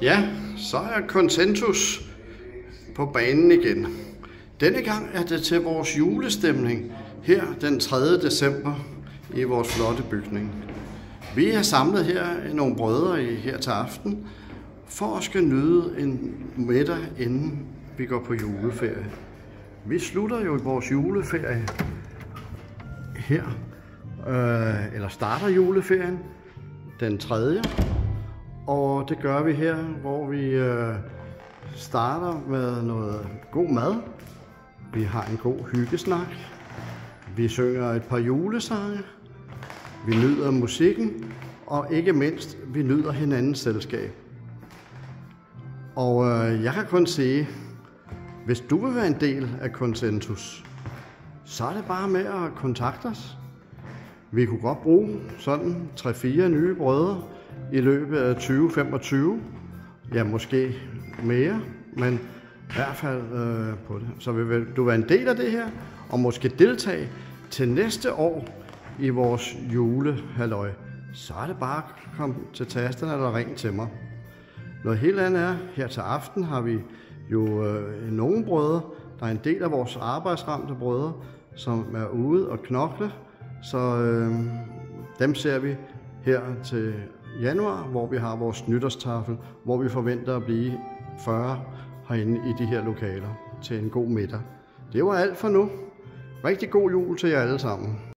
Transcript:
Ja, så er Consentus på banen igen. Denne gang er det til vores julestemning her den 3. december i vores flotte bygning. Vi er samlet her nogle brødre her til aften for at skal nyde en middag, inden vi går på juleferie. Vi slutter jo vores juleferie her, eller starter juleferien den 3. Og det gør vi her, hvor vi starter med noget god mad. Vi har en god hyggesnak. Vi synger et par julesange. Vi nyder musikken. Og ikke mindst, vi nyder hinandens selskab. Og jeg kan kun sige, hvis du vil være en del af Consentus, så er det bare med at kontakte os. Vi kunne godt bruge sådan 3-4 nye brødre i løbet af 2025. Ja, måske mere, men i hvert fald på det. Så vil du være en del af det her, og måske deltage til næste år i vores julehalløj, så er det bare at komme til tasterne eller ring til mig. Noget helt andet er, her til aften har vi jo nogle brødre, der er en del af vores arbejdsramte brødre, som er ude og knokle, så dem ser vi her til januar, hvor vi har vores nytårstafel, hvor vi forventer at blive 40 herinde i de her lokaler til en god middag. Det var alt for nu. Rigtig god jul til jer alle sammen.